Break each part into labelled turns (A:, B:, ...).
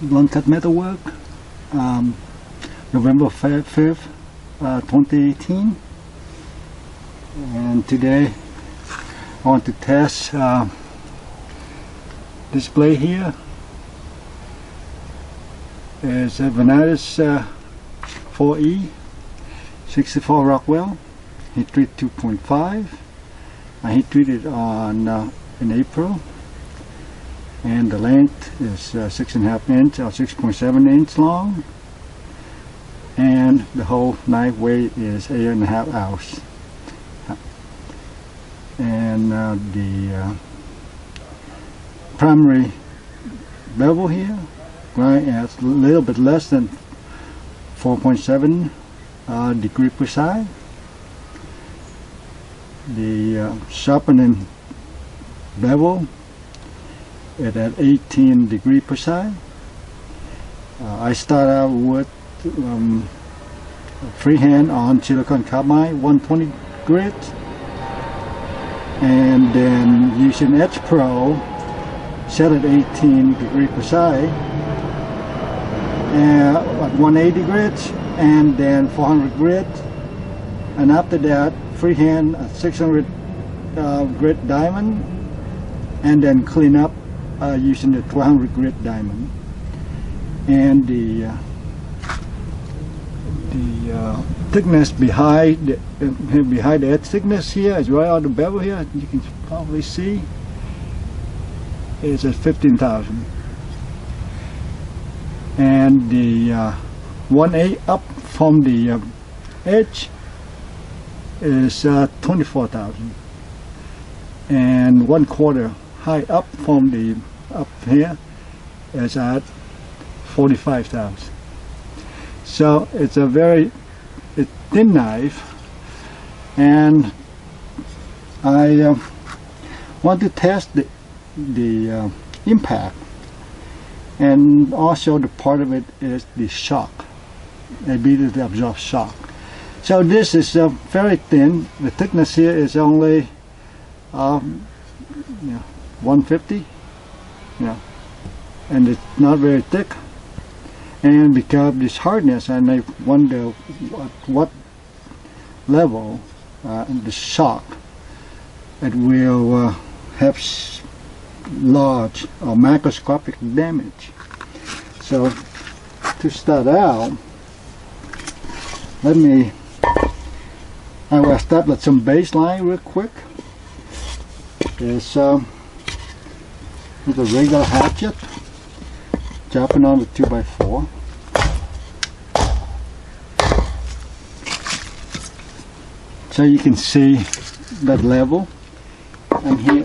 A: BluntCut MetalWorks, November 5th, 2018. And today I want to test this blade here. It's a Vanadis4E 64 Rockwell, heat treat 2.5. I heat treated on in April, and the length is 6.5 inch or 6.7 inch long, and the whole knife weight is 8.5 ounce. And the primary bevel here right at a little bit less than 4.7 degree precise. The sharpened bevel is at 18 degree precise. I start out with freehand on silicon carbide 120 grit, and then using EdgePro set at 18 degree precise and at 180 grit, and then 400 grit, and after that freehand at 600 grit diamond, and then clean up using the 1200 grit diamond. And the thickness behind the edge thickness here is right on the bevel here. You can probably see it's at 15,000, and the 1/8 up from the edge is 24,000, and 1/4 high up from the up here is at 45,000. So it's a very thin knife, and I want to test the impact, and also the part of it is the shock, ability to absorb shock. So this is very thin. The thickness here is only 150, and it's not very thick. And because of this hardness, I may wonder what level the shock it will have large or macroscopic damage. So to start out, I will start with some baseline real quick. It's with a regular hatchet, chopping on the 2x4. So you can see that level, and here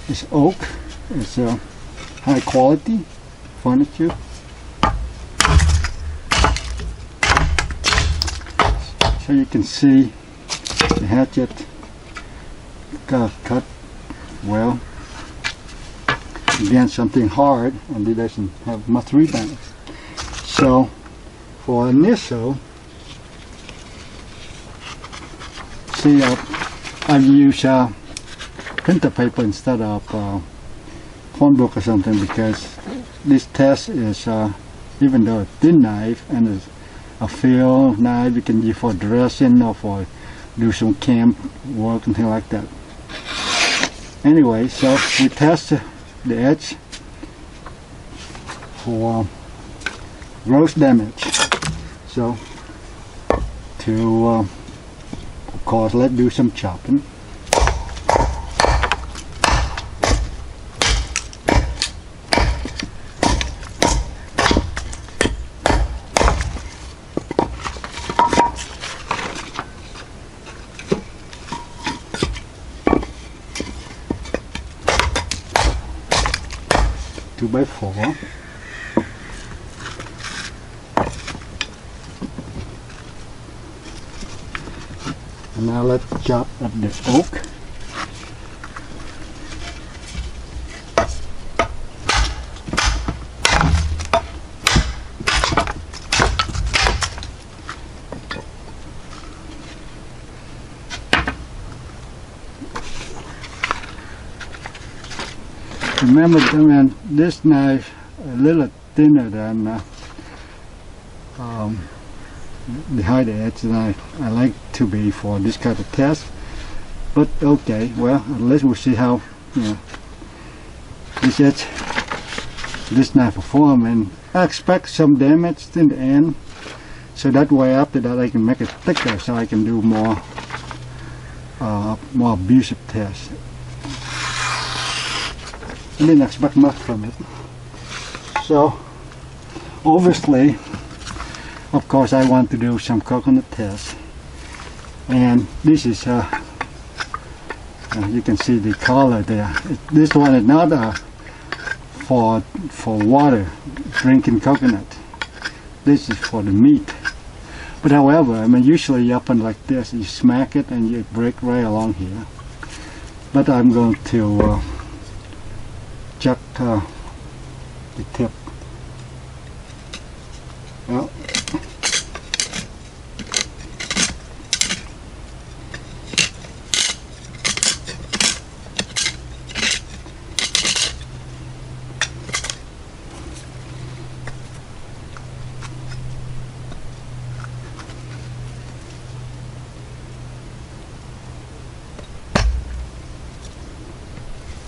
A: is oak. It's a high quality furniture. So you can see the hatchet got cut well against something hard, and it doesn't have much rebound. So for initial, see, I use printer paper instead of phone book or something, because this test is even though a thin knife and it's a field knife, you can use for dressing or for do some camp work and things like that. Anyway, so we test the edge for gross damage. So to of course, let's do some chopping. Two by four. And now let's chop up this oak. remember, I mean, this knife a little thinner than the high edge than I like to be for this kind of test. But okay, well, at least we'll see how, you know, this knife perform, and I expect some damage in the end, so that way after that I can make it thicker so I can do more abusive tests. I didn't expect much from it. So obviously, of course, I want to do some coconut tests, and this is you can see the color there. This one is not for water, drinking coconut. This is for the meat. But however, I mean, usually you open like this, you smack it and you break right along here. But I'm going to check the tip. Well,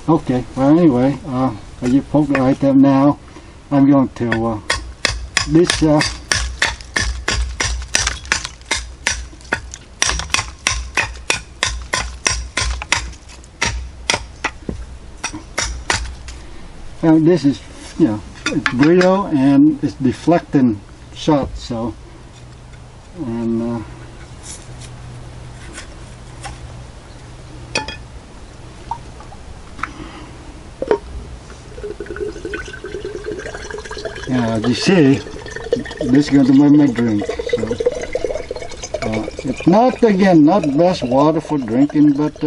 A: okay, well anyway, I just poke it right there now. I'm going to, this, and this is, you know, it's brittle and it's deflecting shot, so, and as you see, this is going to make my drink. So, it's not, again, not best water for drinking, but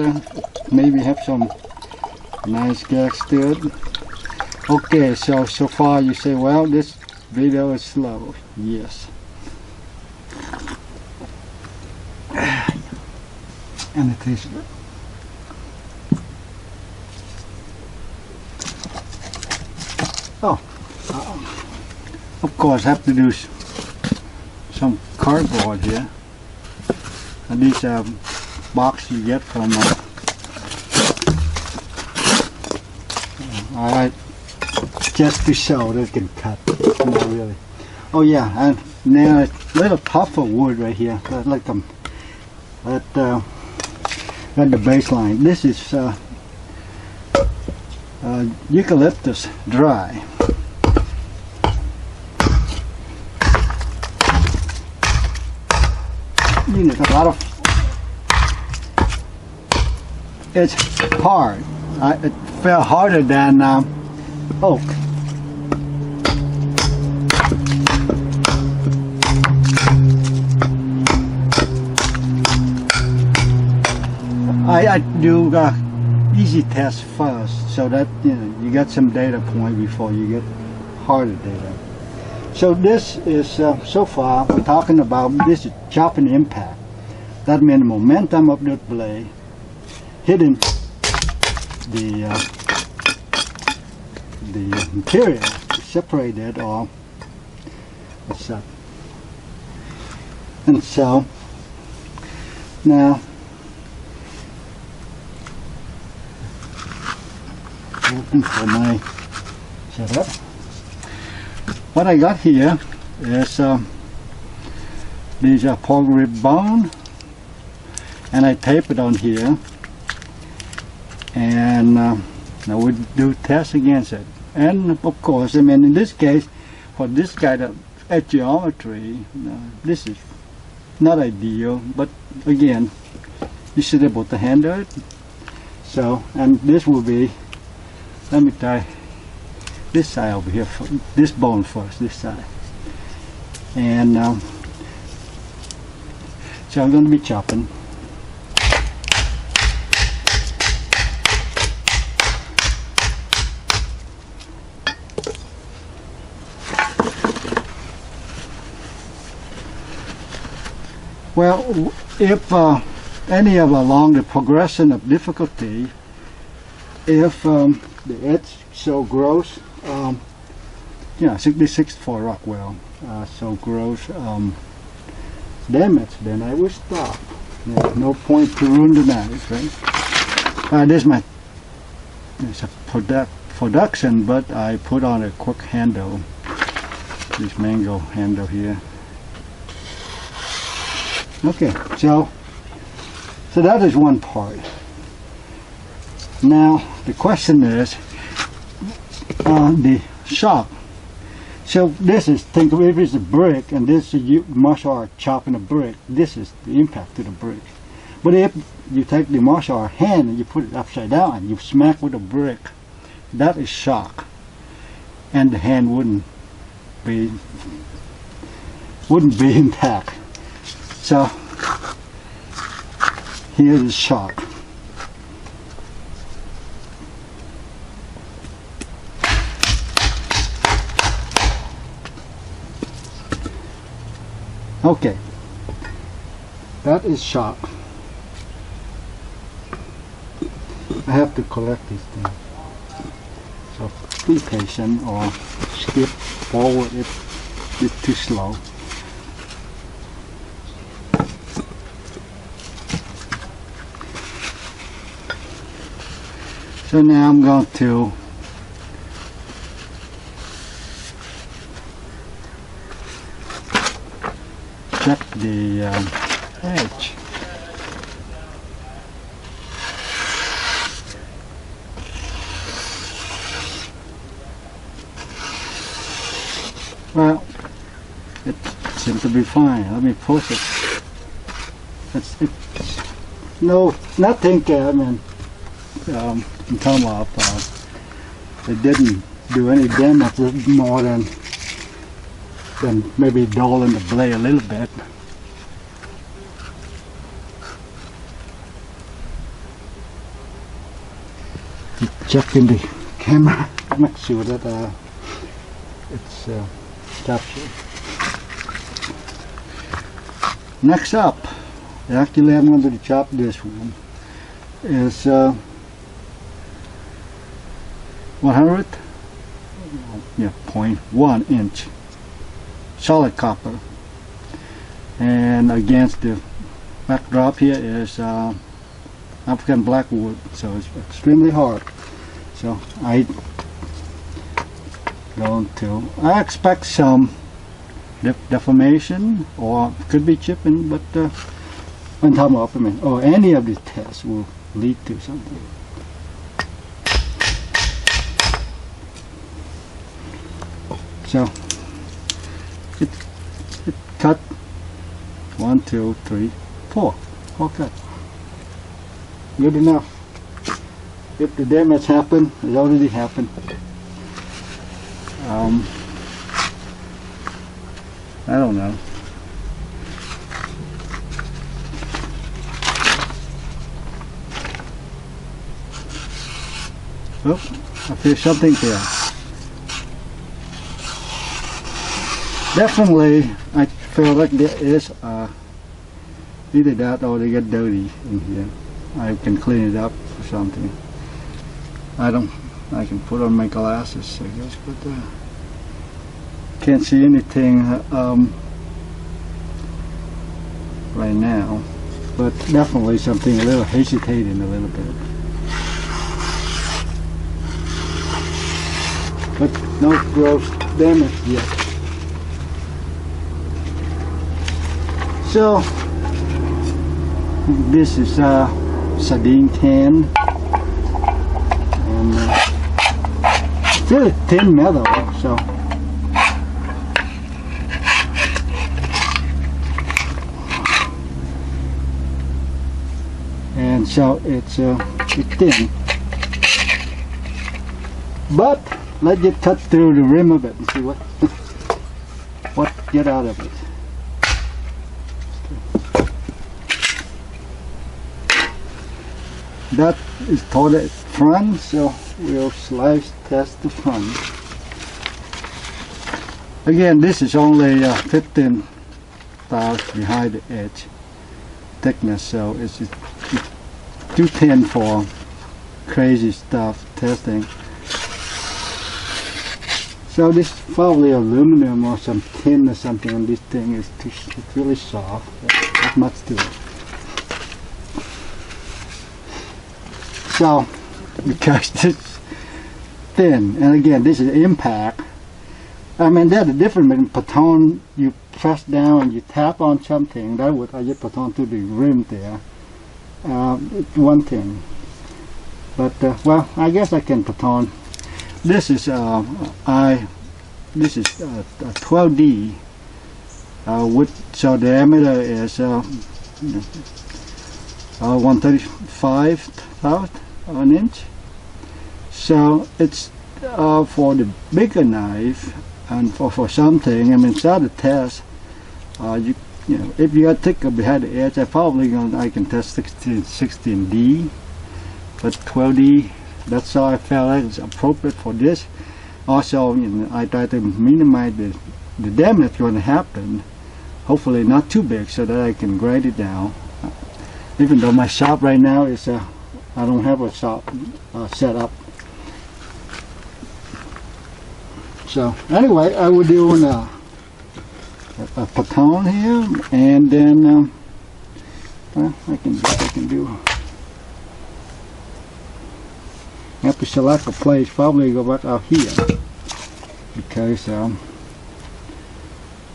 A: maybe have some nice gags to it. Okay, so far you say, well, this video is slow. Yes. And it tastes good. Oh. Of course, I have to do some cardboard here. And these box you get from alright, just to show that it can cut. Not really. Oh yeah, and now a little tougher wood right here. Like at the baseline. This is eucalyptus dry. You know, a lot of, it's hard. It felt harder than oak. I do easy tests first, so that, you know, you get some data point before you get harder data. So this is, so far, we're talking about, this is chopping impact. That means the momentum of the blade hitting the material to separate it, or what's up. And so, now, looking for my setup. What I got here is these are pork rib bone, and I tape it on here, and now we do tests against it. And of course, I mean, in this case, for this kind of geometry, this is not ideal, but again, you should be able to handle it. So, and this will be, let me try this side over here, this bone first, this side. And so I'm going to be chopping. Well, if any of along the progression of difficulty, if the edge so gross, 66 for Rockwell, so gross damage, then I will stop. No point to ruin the knife, right? This is it's a production, but I put on a quick handle, this mango handle here. Okay, so that is one part. Now the question is the shock. So this is, think of it, if it's a brick and this is martial art chopping a brick, this is the impact to the brick. But if you take the martial art hand and you put it upside down and you smack with a brick, that is shock, and the hand wouldn't be intact. So here is shock. Okay, that is shock. I have to collect these things. So be patient or skip forward if it's too slow. So now I'm going to check the edge. Well, it seems to be fine. Let me push it. It's no, nothing. I mean, in terms of it didn't do any damage more than maybe dulling the blade a little bit. Checking the camera, make sure that it's captured. Next up, actually I'm going to chop this one. Is 0.1 inch solid copper, and against the backdrop here is African blackwood, so it's extremely hard. So I expect some deformation or could be chipping, but on top of it, or any of these tests will lead to something. So it cut 1, 2, 3, 4 cut. Good enough. If the damage happened, it already happened. I don't know. Oh, I feel something there. Definitely, I feel like there is either that or they get dirty in here. I can clean it up or something. I can put on my glasses, I guess, but can't see anything right now. But definitely something a little hesitating a little bit. But no gross damage yet. So this is sardine can, and really thin metal, so and so it's thin, but let's just cut through the rim of it and see what get out of it. That is toward front, so we'll slice test the front. Again, this is only 15 thou behind the edge thickness, so it's too thin for crazy stuff testing. So this is probably aluminum or some tin or something, and this thing is it's really soft. Not much to it. So because it's thin, and again this is impact. I mean, there's a difference between baton. You press down and you tap on something. That would I just baton to the rim there. It's one thing. But well, I guess I can baton. This is this is 12D. With so diameter is 1/35 an inch. So it's for the bigger knife. And for something, I mean, inside the test, you know, if you got thicker behind the edge, I can test 16D, but 12D, that's how I felt like it's appropriate for this. Also, you know, I try to minimize the damage going to happen. Hopefully, not too big, so that I can grind it down. Even though my shop right now is I don't have a shop set up. So anyway, I will do a baton here, and then well, I can do. I have to select a place. Probably go back out here because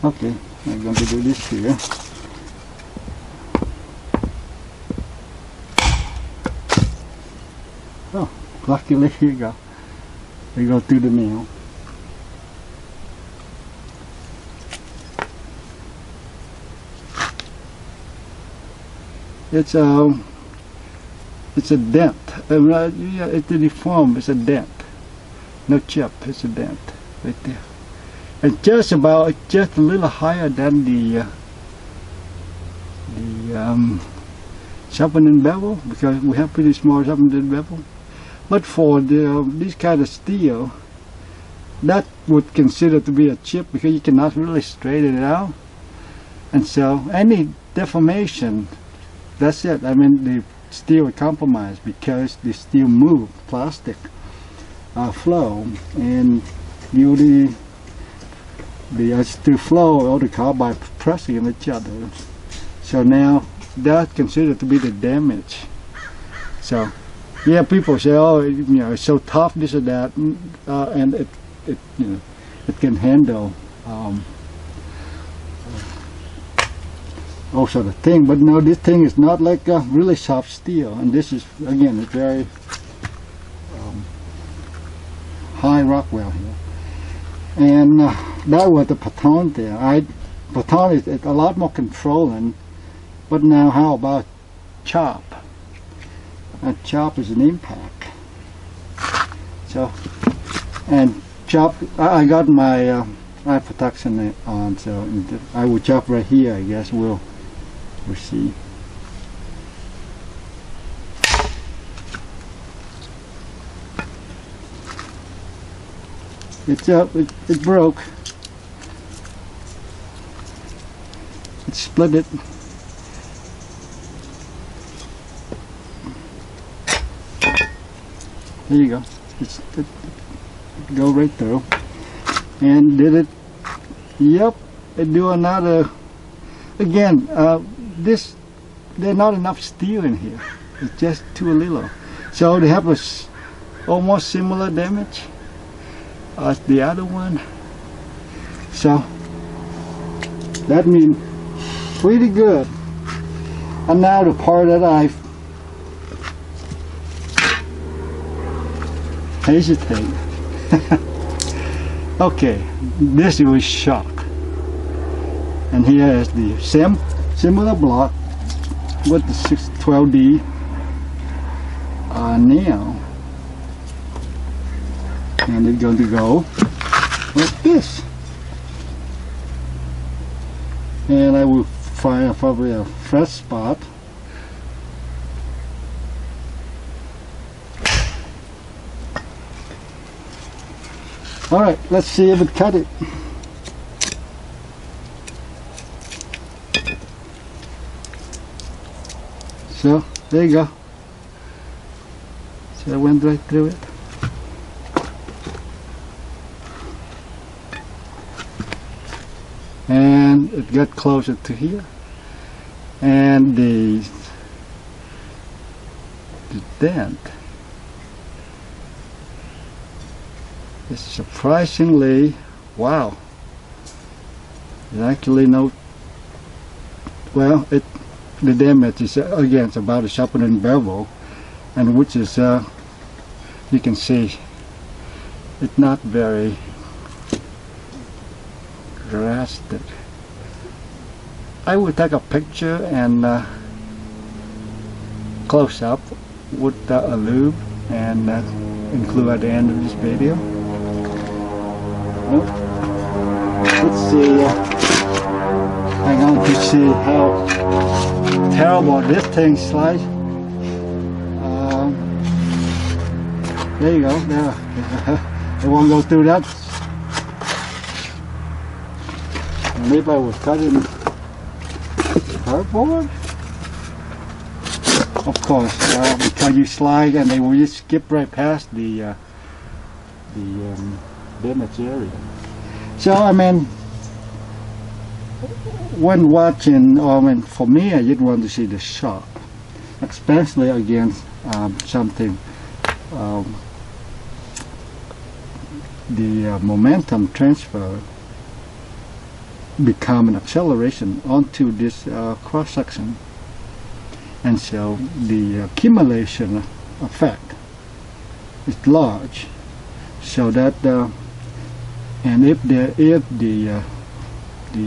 A: okay, I'm going to do this here. Oh, luckily here you go. We go through the mill. It's a dent. Yeah, it's a deform. It's a dent. No chip. It's a dent right there. It's just a little higher than the sharpened bevel, because we have pretty small sharpened bevel. But for this kind of steel, that would consider to be a chip because you cannot really straighten it out, and so any deformation. That's it. I mean, the steel is compromised because the steel move, plastic flow, and the steel flow all the carbide pressing on each other. So now that's considered to be the damage. So yeah, people say, oh, you know, it's so tough, this or that, and it you know, it can handle also the thing, but no, this thing is not like a really soft steel, and this is again it's very high Rockwell here, and that was the baton there. Baton is a lot more controlling, but now how about chop? Chop is an impact. So, and chop, I got my eye protection on, so I will chop right here. I guess we'll see. It broke. It split it. There you go. It go right through. And did it? Yep. It do another. Again, there's not enough steel in here. It's just too little. So they have almost similar damage as the other one. So that means pretty good. And now the part that I hesitate. Okay, this was shock. And here is the same similar block with the 612D nail, and it's going to go like this. And I will find probably a fresh spot. All right, let's see if it cut it. So there you go. So I went right through it. and it got closer to here, and the dent is surprisingly, wow, it actually no, well, the damage is again it's about a sharpened bevel, and which is you can see it's not very drastic. I will take a picture and close up with a lube and include at the end of this video. Let's see. Hang on to see how terrible this thing slides. There you go. There. It won't go through that. And if I was cutting cardboard, of course, because you slide and they will just skip right past the damage area. So I mean, when watching, for me, I just want to see the shot, especially against something. The momentum transfer become an acceleration onto this cross section, and so the accumulation effect is large. So that and if the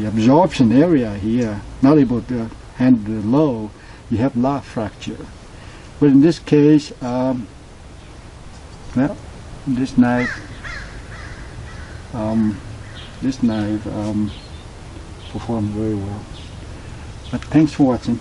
A: absorption area here not able to handle the load, you have lot fracture. But in this case, well, this knife performed very well. But thanks for watching.